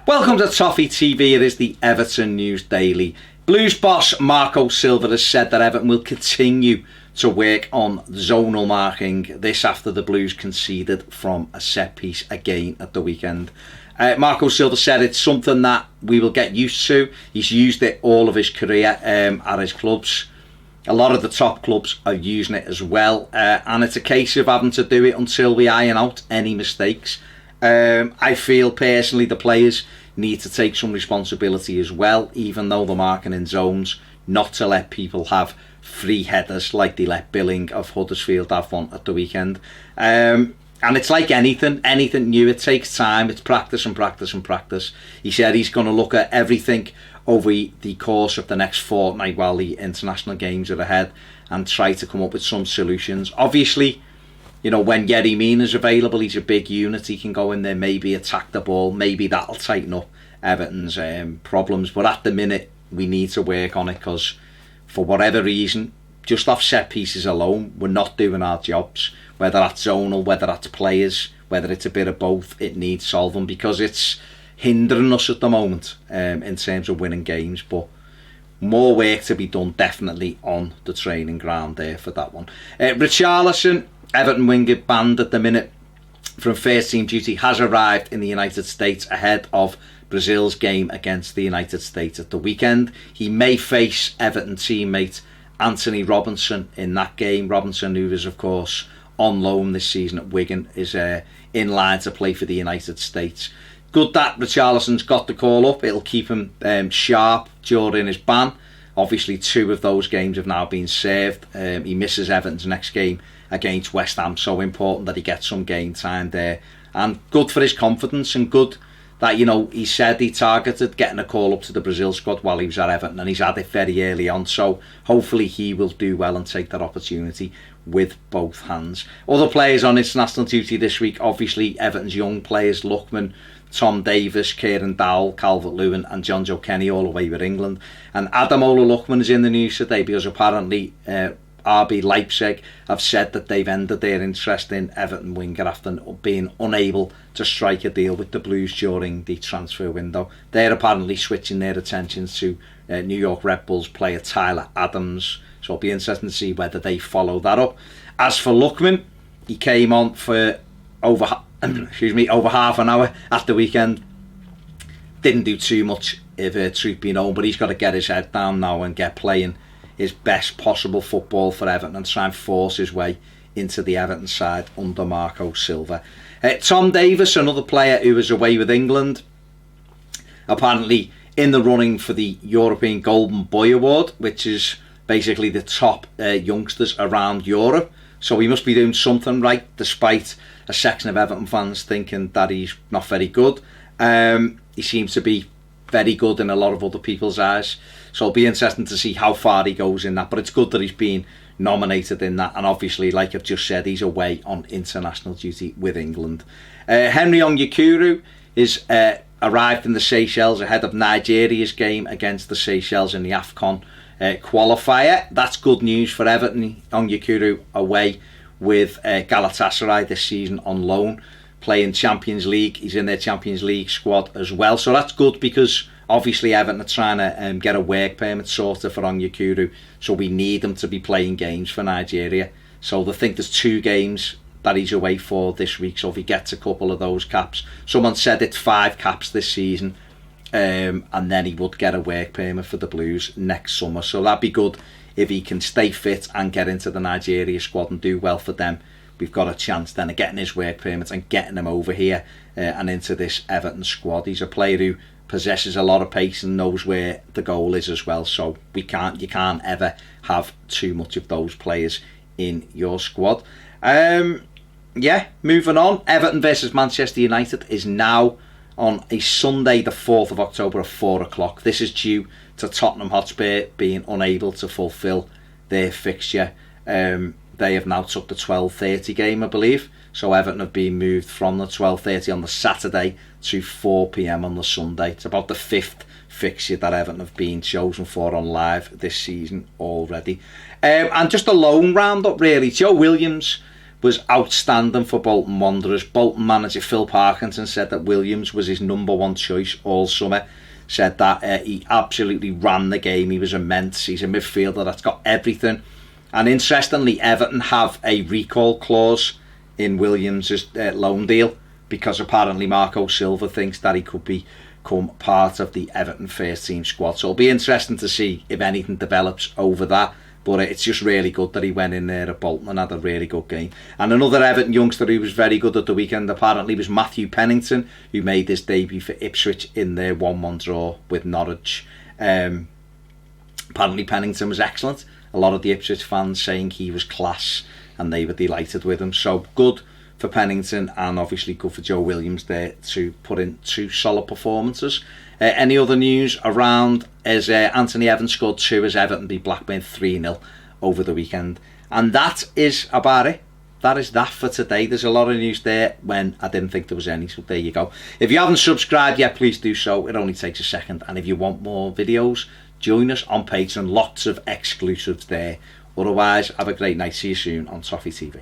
Welcome to Toffee TV. It is the Everton News Daily. Blues boss Marco Silva has said that Everton will continue to work on zonal marking. This after the Blues conceded from a set piece again at the weekend. Marco Silva said it's something that we will get used to. He's used it all of his career at his clubs. A lot of the top clubs are using it as well, and it's a case of having to do it until we iron out any mistakes. I feel personally the players need to take some responsibility as well, even though they're marking in zones, not to let people have free headers like they let Billing of Huddersfield have one at the weekend. And it's like anything new, it takes time, it's practice and practice and practice. He said he's going to look at everything over the course of the next fortnight while the international games are ahead and try to come up with some solutions. Obviously, you know, when Yerry Mina's available, he's a big unit. He can go in there, maybe attack the ball. Maybe that'll tighten up Everton's problems. But at the minute, we need to work on it because for whatever reason, just off set pieces alone, we're not doing our jobs. Whether that's zonal, whether that's players, whether it's a bit of both, it needs solving because it's hindering us at the moment in terms of winning games. But more work to be done definitely on the training ground there for that one. Richarlison, Everton winger banned at the minute from first team duty, has arrived in the United States ahead of Brazil's game against the United States at the weekend. He may face Everton teammate Anthony Robinson in that game. Robinson, who is of course on loan this season at Wigan, is in line to play for the United States. Good that Richarlison's got the call up. It'll keep him sharp during his ban. Obviously 2 of those games have now been served. He misses Everton's next game against West Ham, so important that he gets some game time there, and good for his confidence, and good that, you know, he said he targeted getting a call up to the Brazil squad while he was at Everton, and he's had it very early on, so hopefully he will do well and take that opportunity with both hands. Other players on international duty this week, obviously Everton's young players, Lookman, Tom Davis, Kieran Dowell, Calvert-Lewin and John Joe Kenny all away with England. And Ademola Lookman is in the news today because apparently RB Leipzig have said that they've ended their interest in Everton winger after being unable to strike a deal with the Blues during the transfer window. They're apparently switching their attentions to New York Red Bulls player Tyler Adams, so it'll be interesting to see whether they follow that up. As for Lookman, he came on for over half an hour at the weekend. Didn't do too much, if truth be known, but he's got to get his head down now and get playing his best possible football for Everton and try and force his way into the Everton side under Marco Silva. Tom Davis, another player who was away with England, apparently in the running for the European Golden Boy Award, which is basically the top youngsters around Europe. So he must be doing something right, despite a section of Everton fans thinking that he's not very good. He seems to be very good in a lot of other people's eyes. So it'll be interesting to see how far he goes in that. But it's good that he's been nominated in that. And obviously, like I've just said, he's away on international duty with England. Henry Onyekuru is arrived in the Seychelles ahead of Nigeria's game against the Seychelles in the AFCON qualifier. That's good news for Everton. Onyekuru away with Galatasaray this season on loan, playing Champions League. He's in their Champions League squad as well, so that's good because obviously Everton are trying to get a work permit sorted for Onyekuru, so we need him to be playing games for Nigeria. So they think there's 2 games that he's away for this week, so if he gets a couple of those caps, someone said it's 5 caps this season, and then he would get a work permit for the Blues next summer. So that'd be good if he can stay fit and get into the Nigeria squad and do well for them. We've got a chance then of getting his work permit and getting him over here and into this Everton squad. He's a player who possesses a lot of pace and knows where the goal is as well, so you can't ever have too much of those players in your squad. Moving on, Everton versus Manchester United is now on a Sunday the 4th of October at 4 o'clock. This is due to Tottenham Hotspur being unable to fulfil their fixture. They have now took the 12:30 game, I believe, so Everton have been moved from the 12:30 on the Saturday to 4 p.m. on the Sunday. It's about the 5th fixture that Everton have been chosen for on live this season already. And just a loan roundup really. Joe Williams was outstanding for Bolton Wanderers. Bolton manager Phil Parkinson said that Williams was his #1 choice all summer. Said that he absolutely ran the game. He was immense. He's a midfielder that's got everything. And interestingly, Everton have a recall clause in Williams' loan deal, because apparently Marco Silva thinks that he could become part of the Everton first team squad. So it'll be interesting to see if anything develops over that. But it's just really good that he went in there at Bolton and had a really good game. And another Everton youngster who was very good at the weekend apparently was Matthew Pennington, who made his debut for Ipswich in their 1-1 draw with Norwich. Apparently Pennington was excellent. A lot of the Ipswich fans saying he was class, and they were delighted with him. So good for Pennington, and obviously good for Joe Williams there to put in 2 solid performances. Any other news around as Anthony Evans scored 2 as Everton beat Blackburn 3-0 over the weekend. And that is about it. That is that for today. There's a lot of news there when I didn't think there was any, so there you go. If you haven't subscribed yet, please do so. It only takes a second. And if you want more videos, join us on Patreon. Lots of exclusives there. Otherwise, have a great night. See you soon on Toffee TV.